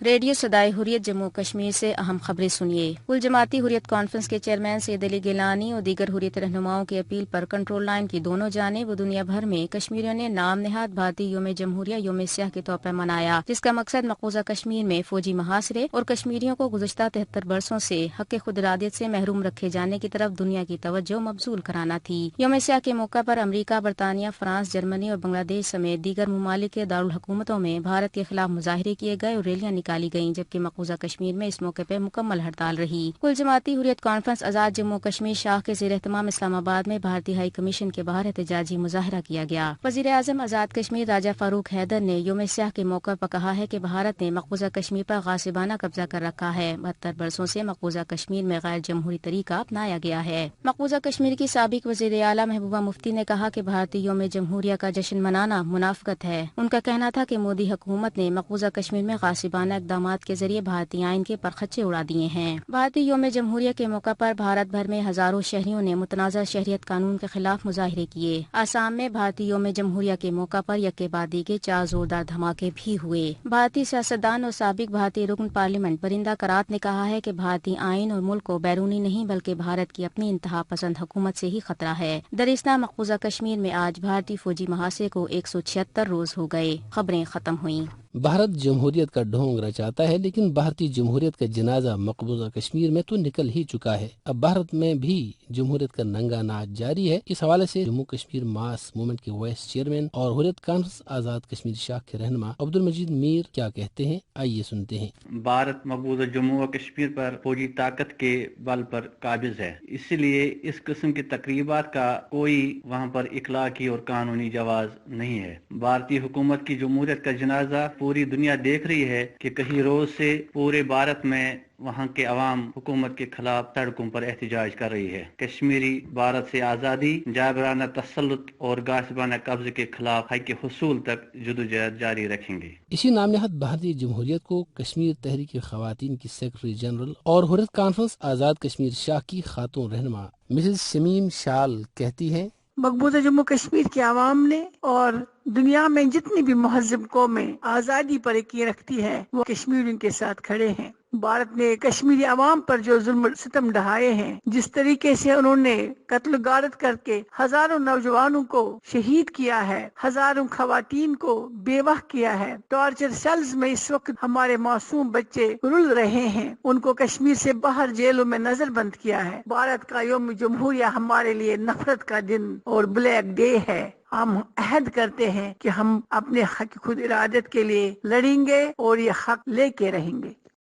Radio صدائے حریت جموں کشمیر سے اہم خبریں سنیے۔ کل جماعتی حریت کانفرنس کے چیئرمین سید علی گیلانی اور دیگر حریت رہنماؤں کی اپیل پر کنٹرول لائن کی دونوں جانب و دنیا بھر میں کشمیریوں نے نام نہاد بھارتی یوم جمہوریہ یوم سیاہ کے طور پر منایا، جس کا مقصد مقبوضہ کشمیر میں فوجی محاصرے اور کشمیریوں کو گزشتہ 73 برسوں سے حق خود ارادیت سے محروم رکھے جانے کی طرف دنیا کی توجہ مبذول کرانا تھی۔ یوم سیاہ کے موقع پر امریکہ، برطانیہ، فرانس، جرمنی اور بنگلہ دیش سمیت دیگر ممالک کے دارالحکومتوں میں بھارت کے خلاف مظاہرے کیے گئے اور ریلیاں نکالی گئیں، جبکہ مقبوضہ کشمیر میں اس موقع پر مکمل ہڑتال رہی۔ کل جماعتی حریت کانفرنس آزاد جموں کشمیر شاخ کے زیر اہتمام اسلام آباد میں بھارتی ہائی کمیشن کے باہر احتجاجی مظاہرہ کیا گیا۔ وزیر اعظم آزاد کشمیر راجہ فاروق حیدر نے یوم سیاہ کے موقع پر کہا ہے کہ بھارت نے مقبوضہ کشمیر پر غاصبانہ قبضہ کر رکھا ہے۔ 72 برسوں سے مقبوضہ کشمیر میں غیر جمہوری طریقہ اپنایا گیا ہے۔ مقبوضہ کشمیر کی سابق وزیر اعلیٰ محبوبہ مفتی نے کہا کہ بھارتی یوم جمہوریہ کا جشن منانا منافقت ہے۔ ان کا کہنا تھا کہ مودی حکومت نے مقبوضہ کشمیر میں غاصبانہ اقدامات کے ذریعے بھارتی آئین کے پرخچے اڑا دیے ہیں۔ بھارتی یوم جمہوریہ کے موقع پر بھارت بھر میں ہزاروں شہریوں نے متنازع شہریت قانون کے خلاف مظاہرے کیے۔ آسام میں بھارتی یوم جمہوریہ کے موقع پر یکے بعد دیگے 4 زوردار دھماکے بھی ہوئے۔ بھارتی سیاستدان اور سابق بھارتی رکن پارلیمنٹ پرندہ کرات نے کہا ہے کہ بھارتی آئین اور ملک کو بیرونی نہیں بلکہ بھارت کی اپنی انتہا پسند حکومت سے ہی خطرہ ہے۔ درستہ مقبوضہ کشمیر میں آج بھارتی فوجی محاصرے کو 176 روز ہو گئے۔ خبریں ختم ہوئیں۔ بھارت جمہوریت کا ڈھونگ رچاتا ہے، لیکن بھارتی جمہوریت کا جنازہ مقبوضہ کشمیر میں تو نکل ہی چکا ہے۔ اب بھارت میں بھی جمہوریت کا ننگا ناچ جاری ہے۔ اس حوالے سے جموں کشمیر ماس موومنٹ کے وائس چیئرمین اور حریت کانفرنس آزاد کشمیر شاخ کے رہنما عبدالمجید میر کیا کہتے ہیں، آئیے سنتے ہیں۔ بھارت مقبوضہ جموں و کشمیر پر فوجی طاقت کے بل پر قابض ہے، اسی لیے اس قسم کی تقریبات کا کوئی وہاں پر اخلاقی اور قانونی جواز نہیں ہے۔ بھارتی حکومت کی جمہوریت کا جنازہ پوری دنیا دیکھ رہی ہے کہ کئی روز سے پورے بھارت میں وہاں کے عوام حکومت کے خلاف سڑکوں پر احتجاج کر رہی ہے۔ کشمیری بھارت سے آزادی، جابرانہ تسلط اور غاصبانہ قبضے کے خلاف حق حصول تک جدوجہد جاری رکھیں گے۔ اسی نام نہاد بھارتی جمہوریت کو کشمیر تحریک خواتین کی سیکرٹری جنرل اور حریت کانفرنس آزاد کشمیر شاخ کی خاتون رہنما مسز شمیم شال کہتی ہیں، مقبوضہ جموں کشمیر کے عوام نے اور دنیا میں جتنی بھی مہذب قومیں آزادی پر یقین رکھتی ہیں وہ کشمیریوں کے ساتھ کھڑے ہیں۔ بھارت نے کشمیری عوام پر جو ظلم ستم ڈھائے ہیں، جس طریقے سے انہوں نے قتل و غارت کر کے ہزاروں نوجوانوں کو شہید کیا ہے، ہزاروں خواتین کو بیوہ کیا ہے، ٹارچر سیلز میں اس وقت ہمارے معصوم بچے رل رہے ہیں، ان کو کشمیر سے باہر جیلوں میں نظر بند کیا ہے۔ بھارت کا یوم جمہوریہ ہمارے لیے نفرت کا دن اور بلیک ڈے ہے۔ ہم عہد کرتے ہیں کہ ہم اپنے حق خود ارادت کے لیے لڑیں گے اور یہ حق لے کے رہیں گے۔